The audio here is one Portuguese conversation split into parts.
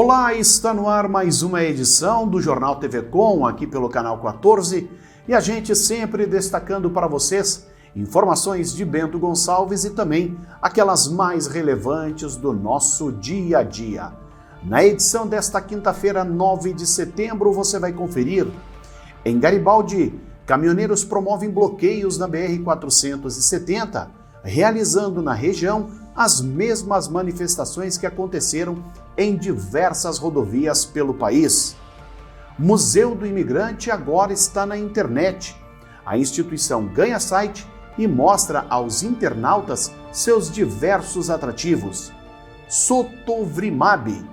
Olá, está no ar mais uma edição do Jornal TV Com, aqui pelo canal 14, e a gente sempre destacando para vocês informações de Bento Gonçalves e também aquelas mais relevantes do nosso dia a dia. Na edição desta quinta-feira, 9 de setembro, você vai conferir: em Garibaldi, caminhoneiros promovem bloqueios na BR-470, realizando na região as mesmas manifestações que aconteceram em diversas rodovias pelo país. Museu do Imigrante agora está na internet. A instituição ganha site e mostra aos internautas seus diversos atrativos. Sotovrimab,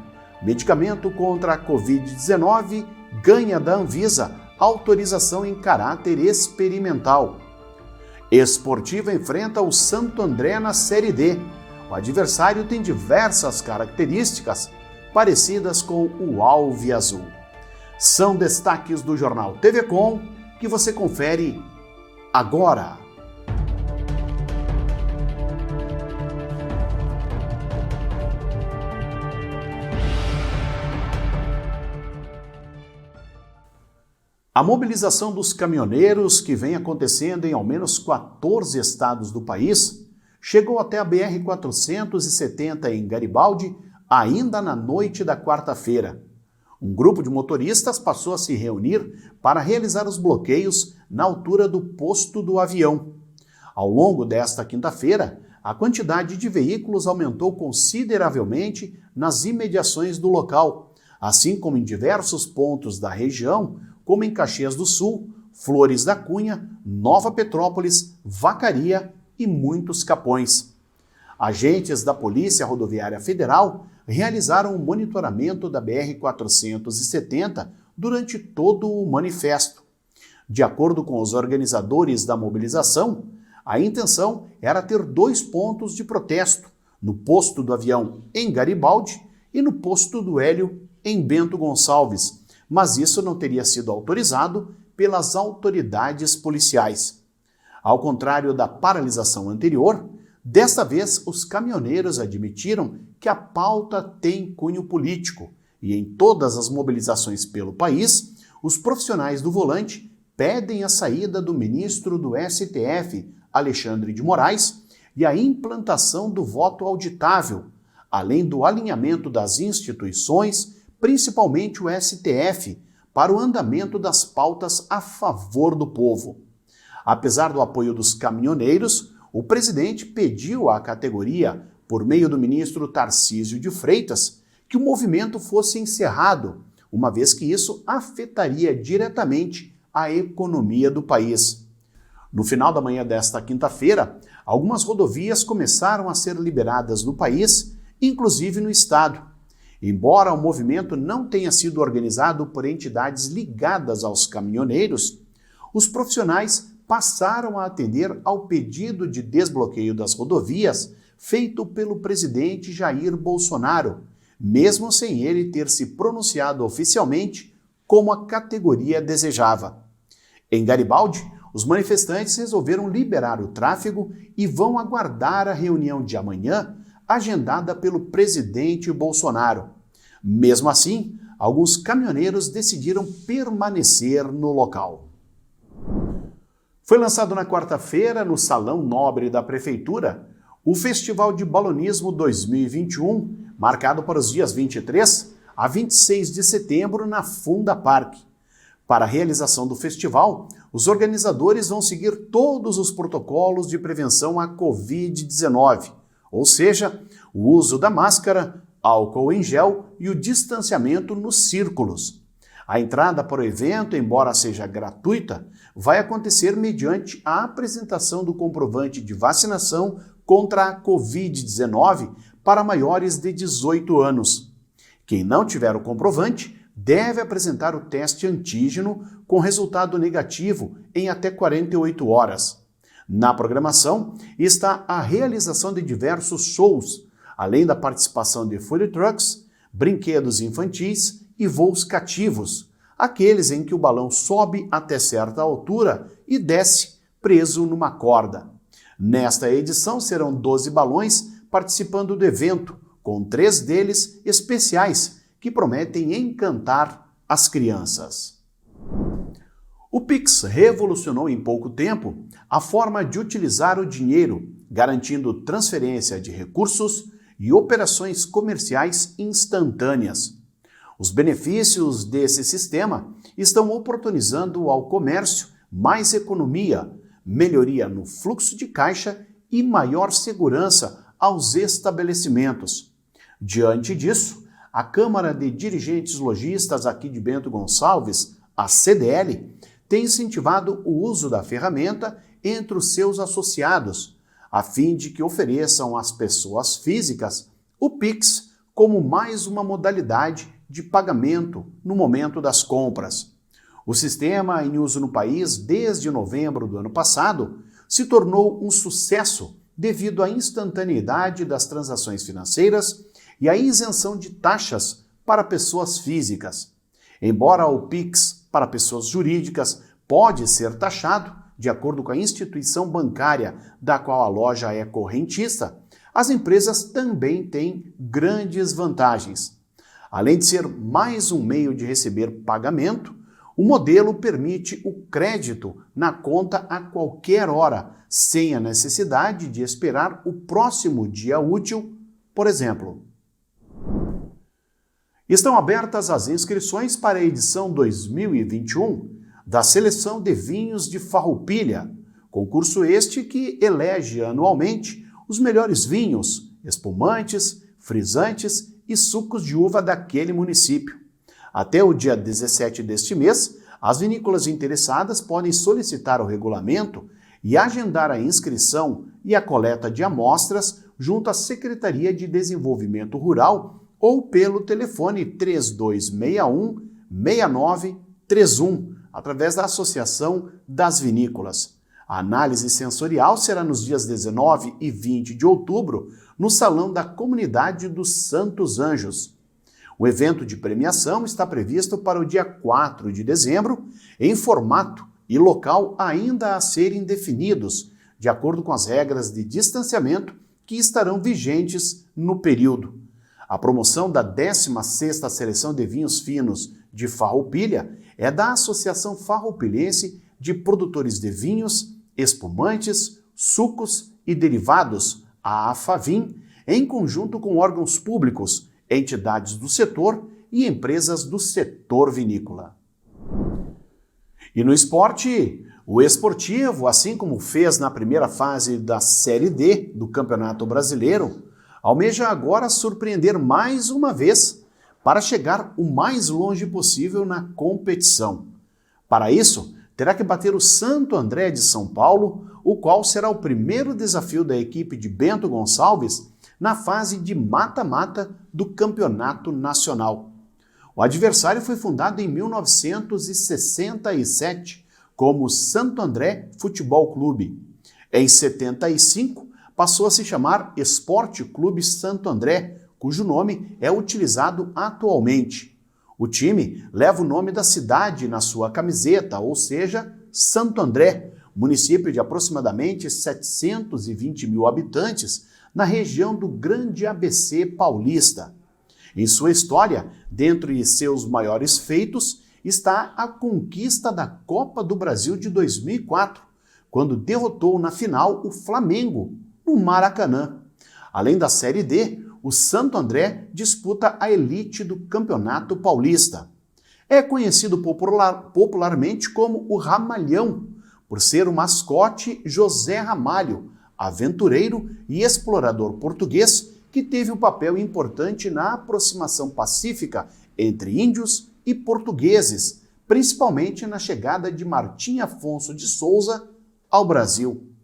medicamento contra a Covid-19, ganha da Anvisa autorização em caráter experimental. Esportiva enfrenta o Santo André na Série D. O adversário tem diversas características parecidas com o alviazul. São destaques do Jornal TV Com que você confere agora. A mobilização dos caminhoneiros, que vem acontecendo em ao menos 14 estados do país, chegou até a BR-470 em Garibaldi ainda na noite da quarta-feira. Um grupo de motoristas passou a se reunir para realizar os bloqueios na altura do posto do avião. Ao longo desta quinta-feira, a quantidade de veículos aumentou consideravelmente nas imediações do local, assim como em diversos pontos da região, como em Caxias do Sul, Flores da Cunha, Nova Petrópolis, Vacaria e muitos Capões. Agentes da Polícia Rodoviária Federal realizaram o monitoramento da BR-470 durante todo o manifesto. De acordo com os organizadores da mobilização, a intenção era ter 2 pontos de protesto, no posto do avião em Garibaldi e no posto do Hélio em Bento Gonçalves, mas isso não teria sido autorizado pelas autoridades policiais. Ao contrário da paralisação anterior, desta vez os caminhoneiros admitiram que a pauta tem cunho político e em todas as mobilizações pelo país, os profissionais do volante pedem a saída do ministro do STF, Alexandre de Moraes, e a implantação do voto auditável, além do alinhamento das instituições, principalmente o STF, para o andamento das pautas a favor do povo. Apesar do apoio dos caminhoneiros, o presidente pediu à categoria, por meio do ministro Tarcísio de Freitas, que o movimento fosse encerrado, uma vez que isso afetaria diretamente a economia do país. No final da manhã desta quinta-feira, algumas rodovias começaram a ser liberadas no país, inclusive no estado. Embora o movimento não tenha sido organizado por entidades ligadas aos caminhoneiros, os profissionais passaram a atender ao pedido de desbloqueio das rodovias feito pelo presidente Jair Bolsonaro, mesmo sem ele ter se pronunciado oficialmente como a categoria desejava. Em Garibaldi, os manifestantes resolveram liberar o tráfego e vão aguardar a reunião de amanhã, agendada pelo presidente Bolsonaro. Mesmo assim, alguns caminhoneiros decidiram permanecer no local. Foi lançado na quarta-feira, no Salão Nobre da Prefeitura, o Festival de Balonismo 2021, marcado para os dias 23 a 26 de setembro na Funda Parque. Para a realização do festival, os organizadores vão seguir todos os protocolos de prevenção à Covid-19, ou seja, o uso da máscara, álcool em gel e o distanciamento nos círculos. A entrada para o evento, embora seja gratuita, vai acontecer mediante a apresentação do comprovante de vacinação contra a Covid-19 para maiores de 18 anos. Quem não tiver o comprovante deve apresentar o teste antígeno com resultado negativo em até 48 horas. Na programação está a realização de diversos shows, além da participação de food trucks, brinquedos infantis e voos cativos, aqueles em que o balão sobe até certa altura e desce preso numa corda. Nesta edição serão 12 balões participando do evento, com 3 deles especiais, que prometem encantar as crianças. O Pix revolucionou em pouco tempo a forma de utilizar o dinheiro, garantindo transferência de recursos e operações comerciais instantâneas. Os benefícios desse sistema estão oportunizando ao comércio mais economia, melhoria no fluxo de caixa e maior segurança aos estabelecimentos. Diante disso, a Câmara de Dirigentes Lojistas aqui de Bento Gonçalves, a CDL, tem incentivado o uso da ferramenta entre os seus associados, a fim de que ofereçam às pessoas físicas o Pix como mais uma modalidade de pagamento no momento das compras. O sistema, em uso no país desde novembro do ano passado, se tornou um sucesso devido à instantaneidade das transações financeiras e à isenção de taxas para pessoas físicas. Embora o Pix para pessoas jurídicas pode ser taxado, de acordo com a instituição bancária da qual a loja é correntista, as empresas também têm grandes vantagens. Além de ser mais um meio de receber pagamento, o modelo permite o crédito na conta a qualquer hora, sem a necessidade de esperar o próximo dia útil, por exemplo. Estão abertas as inscrições para a edição 2021 da Seleção de Vinhos de Farroupilha, concurso este que elege anualmente os melhores vinhos, espumantes, frisantes e sucos de uva daquele município. Até o dia 17 deste mês, as vinícolas interessadas podem solicitar o regulamento e agendar a inscrição e a coleta de amostras junto à Secretaria de Desenvolvimento Rural ou pelo telefone 3261-6931, através da Associação das Vinícolas. A análise sensorial será nos dias 19 e 20 de outubro, no Salão da Comunidade dos Santos Anjos. O evento de premiação está previsto para o dia 4 de dezembro, em formato e local ainda a serem definidos, de acordo com as regras de distanciamento que estarão vigentes no período. A promoção da 16ª Seleção de Vinhos Finos de Farroupilha é da Associação Farroupilhense de Produtores de Vinhos, Espumantes, Sucos e Derivados, a AFAVIM, em conjunto com órgãos públicos, entidades do setor e empresas do setor vinícola. E no esporte, o Esportivo, assim como fez na primeira fase da Série D do Campeonato Brasileiro, almeja agora surpreender mais uma vez para chegar o mais longe possível na competição. Para isso, terá que bater o Santo André de São Paulo, o qual será o primeiro desafio da equipe de Bento Gonçalves na fase de mata-mata do Campeonato Nacional. O adversário foi fundado em 1967 como Santo André Futebol Clube. Em 75, passou a se chamar Esporte Clube Santo André, cujo nome é utilizado atualmente. O time leva o nome da cidade na sua camiseta, ou seja, Santo André, município de aproximadamente 720 mil habitantes, na região do Grande ABC paulista. Em sua história, dentre seus maiores feitos, está a conquista da Copa do Brasil de 2004, quando derrotou na final o Flamengo, no Maracanã. Além da Série D, o Santo André disputa a elite do Campeonato Paulista. É conhecido popularmente como o Ramalhão, por ser o mascote José Ramalho, aventureiro e explorador português que teve um papel importante na aproximação pacífica entre índios e portugueses, principalmente na chegada de Martim Afonso de Souza ao Brasil.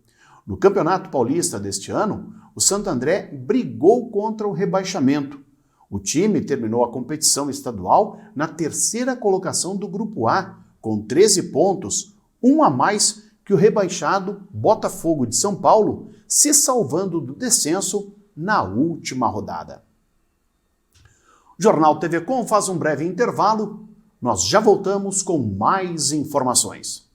No Campeonato Paulista deste ano, o Santo André brigou contra o rebaixamento. O time terminou a competição estadual na terceira colocação do Grupo A, com 13 pontos, um a mais que o rebaixado Botafogo de São Paulo, se salvando do descenso na última rodada. O Jornal TV Com faz um breve intervalo. Nós já voltamos com mais informações.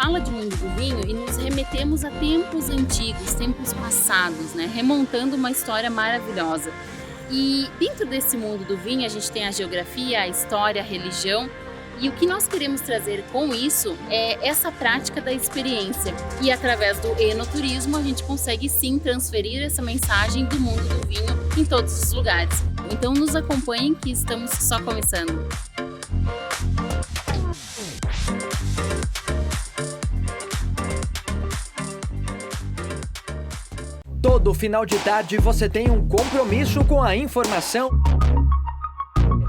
fala de mundo do vinho e nos remetemos a tempos antigos, tempos passados, né? Remontando uma história maravilhosa. E dentro desse mundo do vinho a gente tem a geografia, a história, a religião. E o que nós queremos trazer com isso é essa prática da experiência. E através do enoturismo a gente consegue sim transferir essa mensagem do mundo do vinho em todos os lugares. Então nos acompanhem que estamos só começando. Todo final de tarde você tem um compromisso com a informação.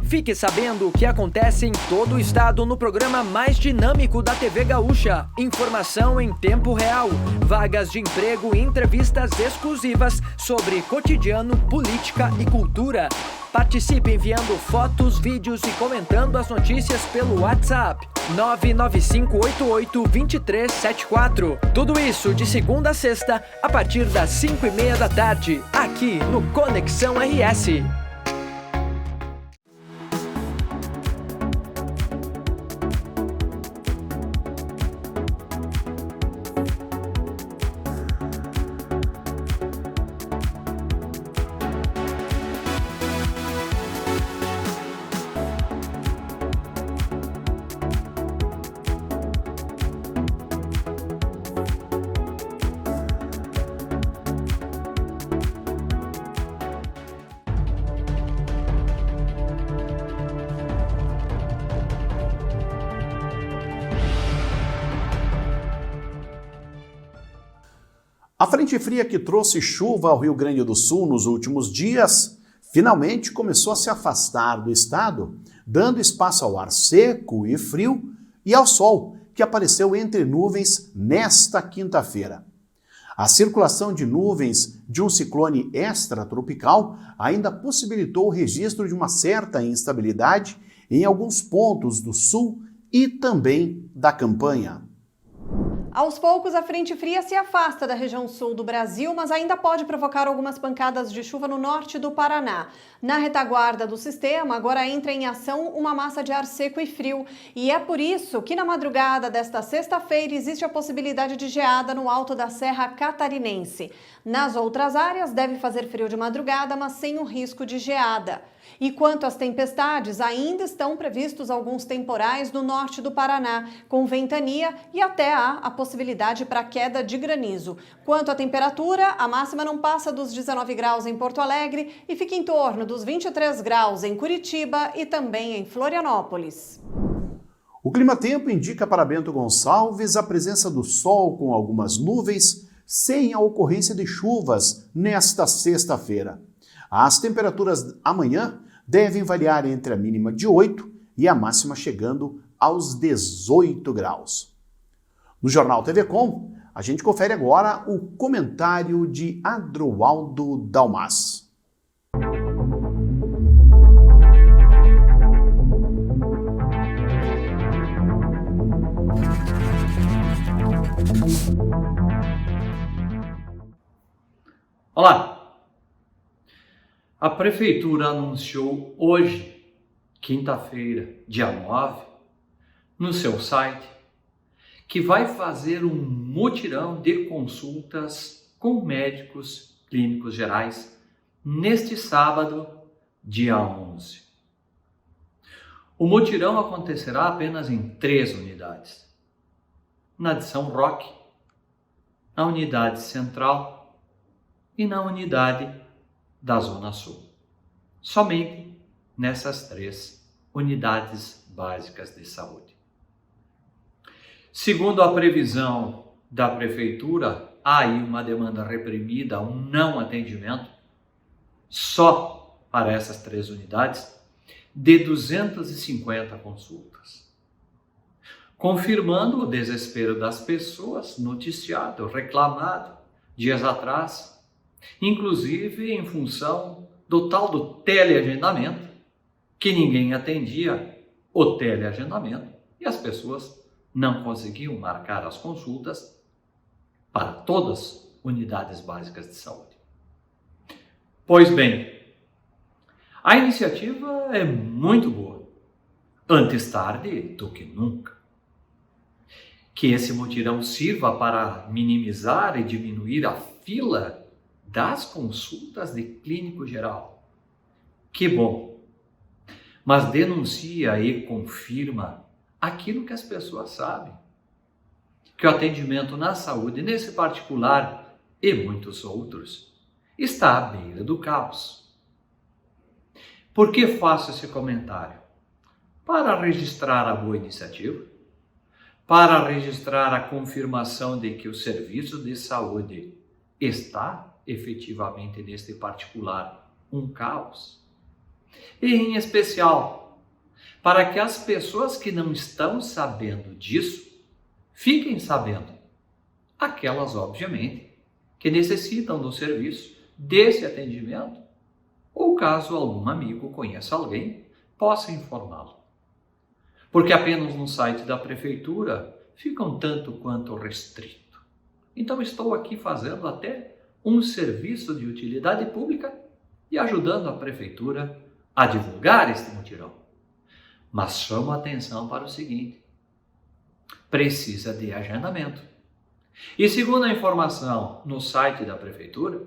Fique sabendo o que acontece em todo o estado no programa mais dinâmico da TV Gaúcha. Informação em tempo real, vagas de emprego e entrevistas exclusivas sobre cotidiano, política e cultura. Participe enviando fotos, vídeos e comentando as notícias pelo WhatsApp 995882374. Tudo isso de segunda a sexta, a partir das 5:30 da tarde, aqui no Conexão RS. A frente fria que trouxe chuva ao Rio Grande do Sul nos últimos dias finalmente começou a se afastar do estado, dando espaço ao ar seco e frio e ao sol, que apareceu entre nuvens nesta quinta-feira. A circulação de nuvens de um ciclone extratropical ainda possibilitou o registro de uma certa instabilidade em alguns pontos do sul e também da campanha. Aos poucos, a frente fria se afasta da região sul do Brasil, mas ainda pode provocar algumas pancadas de chuva no norte do Paraná. Na retaguarda do sistema, agora entra em ação uma massa de ar seco e frio. E é por isso que na madrugada desta sexta-feira existe a possibilidade de geada no alto da Serra Catarinense. Nas outras áreas, deve fazer frio de madrugada, mas sem o risco de geada. E quanto às tempestades, ainda estão previstos alguns temporais no norte do Paraná, com ventania e até há a possibilidade para queda de granizo. Quanto à temperatura, a máxima não passa dos 19 graus em Porto Alegre e fica em torno dos 23 graus em Curitiba e também em Florianópolis. O clima-tempo indica para Bento Gonçalves a presença do sol com algumas nuvens, sem a ocorrência de chuvas nesta sexta-feira. As temperaturas amanhã devem variar entre a mínima de 8 e a máxima chegando aos 18 graus. No Jornal TV Com, a gente confere agora o comentário de Adroaldo Dalmas. Olá! A Prefeitura anunciou hoje, quinta-feira, dia 9, no seu site, que vai fazer um mutirão de consultas com médicos clínicos gerais neste sábado, dia 11. O mutirão acontecerá apenas em 3 unidades. Na de São Roque, na unidade central e na unidade da Zona Sul. Somente nessas 3 unidades básicas de saúde. Segundo a previsão da Prefeitura, há aí uma demanda reprimida, um não atendimento, só para essas 3 unidades, de 250 consultas. Confirmando o desespero das pessoas, noticiado, reclamado, dias atrás, inclusive em função do tal do teleagendamento, que ninguém atendia o teleagendamento e as pessoas não conseguiam marcar as consultas para todas as unidades básicas de saúde. Pois bem, a iniciativa é muito boa, antes tarde do que nunca. que esse mutirão sirva para minimizar e diminuir a fila das consultas de clínico geral. Que bom! Mas denuncia e confirma aquilo que as pessoas sabem. Que o atendimento na saúde, nesse particular e muitos outros, está à beira do caos. Por que faço esse comentário? Para registrar a boa iniciativa, para registrar a confirmação de que o serviço de saúde está efetivamente neste particular um caos. E em especial, para que as pessoas que não estão sabendo disso, fiquem sabendo. Aquelas, obviamente, que necessitam do serviço, desse atendimento, ou caso algum amigo conheça alguém, possa informá-lo. Porque apenas no site da prefeitura fica um tanto quanto restrito. Então estou aqui fazendo até um serviço de utilidade pública e ajudando a prefeitura a divulgar este mutirão. Mas chamo a atenção para o seguinte: precisa de agendamento. E segundo a informação no site da prefeitura,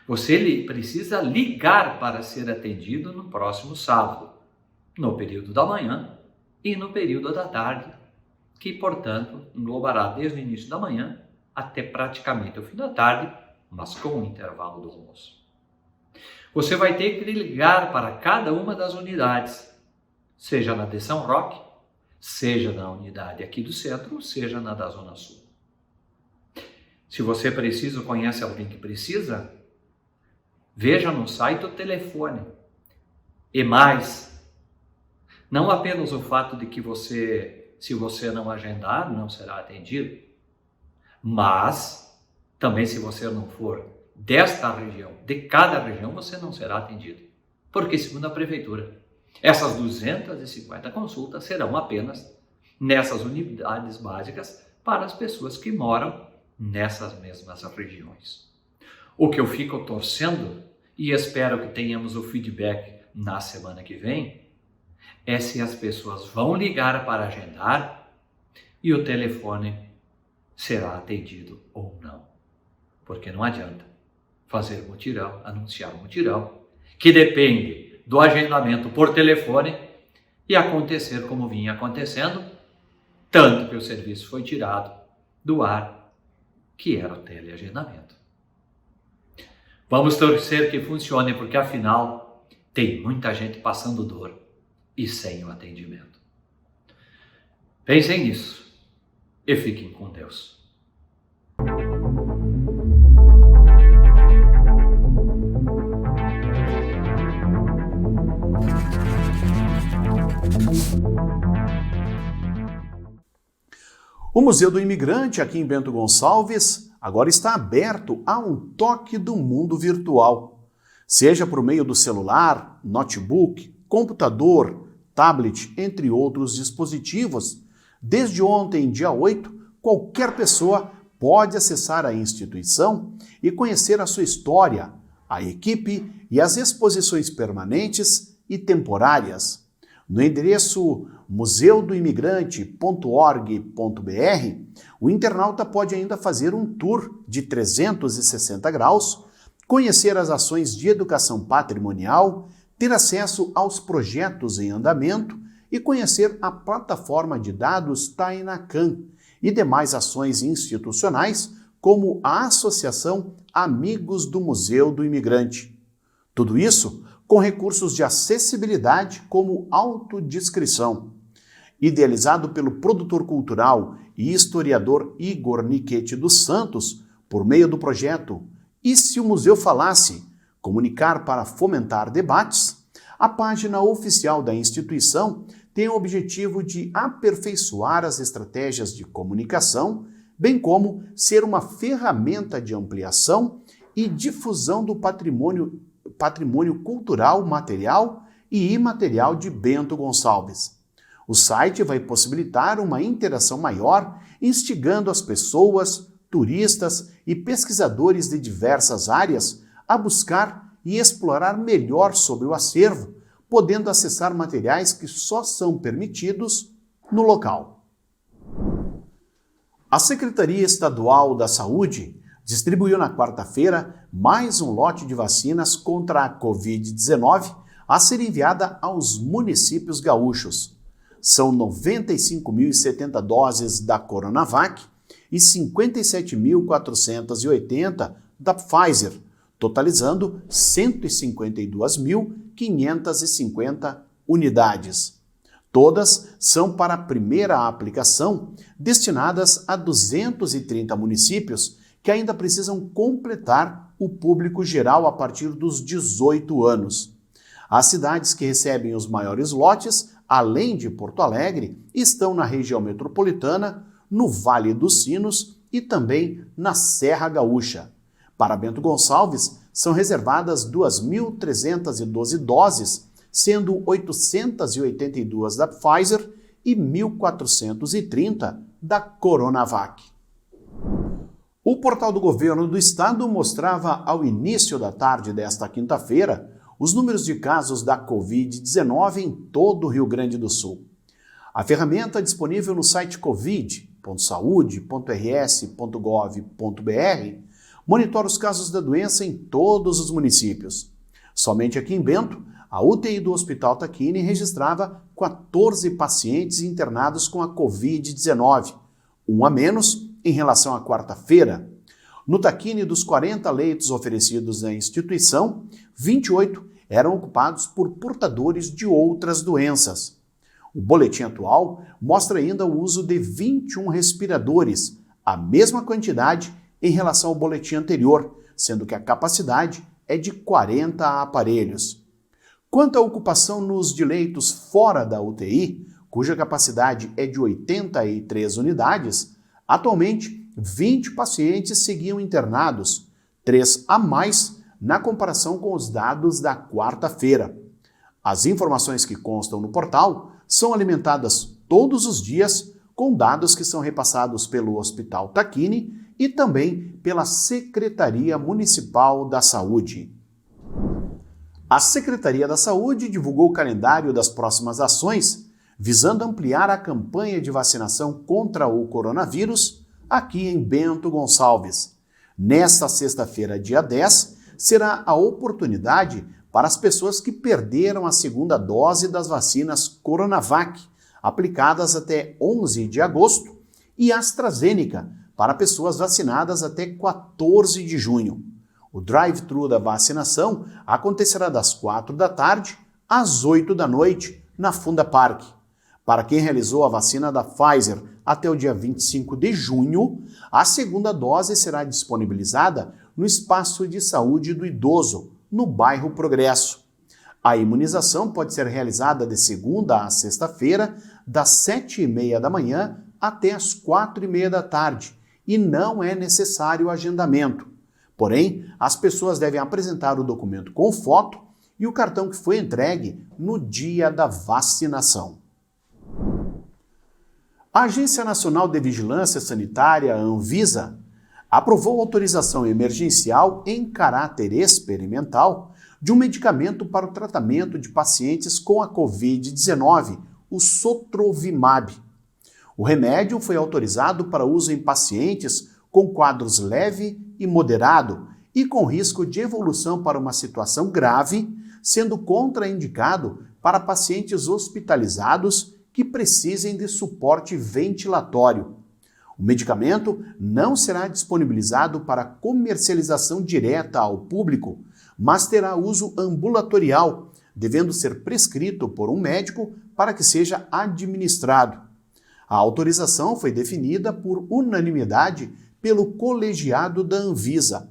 você precisa ligar para ser atendido no próximo sábado, no período da manhã e no período da tarde, que, portanto, englobará desde o início da manhã até praticamente o fim da tarde, mas com o intervalo do almoço. Você vai ter que ligar para cada uma das unidades, seja na de São Roque, seja na unidade aqui do centro, seja na da Zona Sul. Se você precisa ou conhece alguém que precisa, veja no site o telefone. E mais, não apenas o fato de que se você não agendar, não será atendido, mas também se você não for desta região, de cada região, você não será atendido. Porque, segundo a prefeitura, essas 250 consultas serão apenas nessas unidades básicas para as pessoas que moram nessas mesmas regiões. O que eu fico torcendo, e espero que tenhamos o feedback na semana que vem, é se as pessoas vão ligar para agendar e o telefone será atendido ou não. Porque não adianta fazer mutirão, anunciar um mutirão, que depende do agendamento por telefone e acontecer como vinha acontecendo, tanto que o serviço foi tirado do ar, que era o teleagendamento. Vamos torcer que funcione, porque afinal tem muita gente passando dor e sem o atendimento. Pensem nisso e fiquem com Deus. O Museu do Imigrante, aqui em Bento Gonçalves, agora está aberto a um toque do mundo virtual. Seja por meio do celular, notebook, computador, tablet, entre outros dispositivos. Desde ontem, dia 8, qualquer pessoa pode acessar a instituição e conhecer a sua história, a equipe e as exposições permanentes e temporárias. No endereço museudoimigrante.org.br, o internauta pode ainda fazer um tour de 360 graus, conhecer as ações de educação patrimonial, ter acesso aos projetos em andamento e conhecer a plataforma de dados Tainacan e demais ações institucionais, como a Associação Amigos do Museu do Imigrante. Tudo isso com recursos de acessibilidade como autodescrição. Idealizado pelo produtor cultural e historiador Igor Niquete dos Santos, por meio do projeto E se o Museu Falasse? Comunicar para fomentar debates, a página oficial da instituição tem o objetivo de aperfeiçoar as estratégias de comunicação, bem como ser uma ferramenta de ampliação e difusão do patrimônio cultural, material e imaterial de Bento Gonçalves. O site vai possibilitar uma interação maior, instigando as pessoas, turistas e pesquisadores de diversas áreas a buscar e explorar melhor sobre o acervo, podendo acessar materiais que só são permitidos no local. A Secretaria Estadual da Saúde distribuiu na quarta-feira mais um lote de vacinas contra a Covid-19 a ser enviada aos municípios gaúchos. São 95.070 doses da Coronavac e 57.480 da Pfizer, totalizando 152.550 unidades. Todas são para a primeira aplicação, destinadas a 230 municípios que ainda precisam completar o público geral a partir dos 18 anos. As cidades que recebem os maiores lotes, além de Porto Alegre, estão na região metropolitana, no Vale dos Sinos e também na Serra Gaúcha. Para Bento Gonçalves, são reservadas 2.312 doses, sendo 882 da Pfizer e 1.430 da Coronavac. O portal do governo do estado mostrava ao início da tarde desta quinta-feira os números de casos da Covid-19 em todo o Rio Grande do Sul. A ferramenta disponível no site covid.saude.rs.gov.br monitora os casos da doença em todos os municípios. Somente aqui em Bento, a UTI do Hospital Tacchini registrava 14 pacientes internados com a Covid-19, um a menos em relação à quarta-feira. No Tacchini, dos 40 leitos oferecidos na instituição, 28 eram ocupados por portadores de outras doenças. O boletim atual mostra ainda o uso de 21 respiradores, a mesma quantidade em relação ao boletim anterior, sendo que a capacidade é de 40 aparelhos. Quanto à ocupação nos de leitos fora da UTI, cuja capacidade é de 83 unidades, atualmente 20 pacientes seguiam internados, 3 a mais na comparação com os dados da quarta-feira. As informações que constam no portal são alimentadas todos os dias com dados que são repassados pelo Hospital Tacchini e também pela Secretaria Municipal da Saúde. A Secretaria da Saúde divulgou o calendário das próximas ações, visando ampliar a campanha de vacinação contra o coronavírus aqui em Bento Gonçalves. Nesta sexta-feira, dia 10, será a oportunidade para as pessoas que perderam a segunda dose das vacinas Coronavac, aplicadas até 11 de agosto, e AstraZeneca, para pessoas vacinadas até 14 de junho. O drive-thru da vacinação acontecerá das 4 da tarde às 8 da noite, na Funda Park. Para quem realizou a vacina da Pfizer até o dia 25 de junho, a segunda dose será disponibilizada no Espaço de Saúde do Idoso, no bairro Progresso. A imunização pode ser realizada de segunda a sexta-feira, das 7h30 da manhã até as 4h30 da tarde, e não é necessário agendamento. Porém, as pessoas devem apresentar o documento com foto e o cartão que foi entregue no dia da vacinação. A Agência Nacional de Vigilância Sanitária, a Anvisa, aprovou autorização emergencial em caráter experimental de um medicamento para o tratamento de pacientes com a Covid-19, o Sotrovimab. O remédio foi autorizado para uso em pacientes com quadros leve e moderado e com risco de evolução para uma situação grave, sendo contraindicado para pacientes hospitalizados que precisem de suporte ventilatório. O medicamento não será disponibilizado para comercialização direta ao público, mas terá uso ambulatorial, devendo ser prescrito por um médico para que seja administrado. A autorização foi definida por unanimidade pelo colegiado da Anvisa.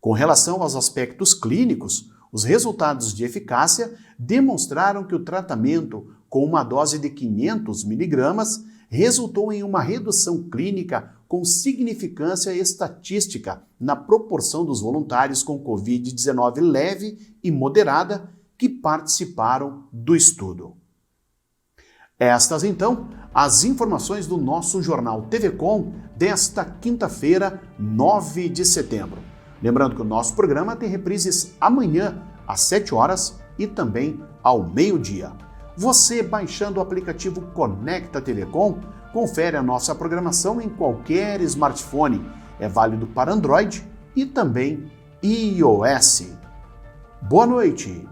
Com relação aos aspectos clínicos, os resultados de eficácia demonstraram que o tratamento com uma dose de 500 mg resultou em uma redução clínica com significância estatística na proporção dos voluntários com Covid-19 leve e moderada que participaram do estudo. Estas, então, as informações do nosso jornal TV Com desta quinta-feira, 9 de setembro. Lembrando que o nosso programa tem reprises amanhã, às 7 horas e também ao meio-dia. Você, baixando o aplicativo Conecta Telecom, confere a nossa programação em qualquer smartphone. É válido para Android e também iOS. Boa noite!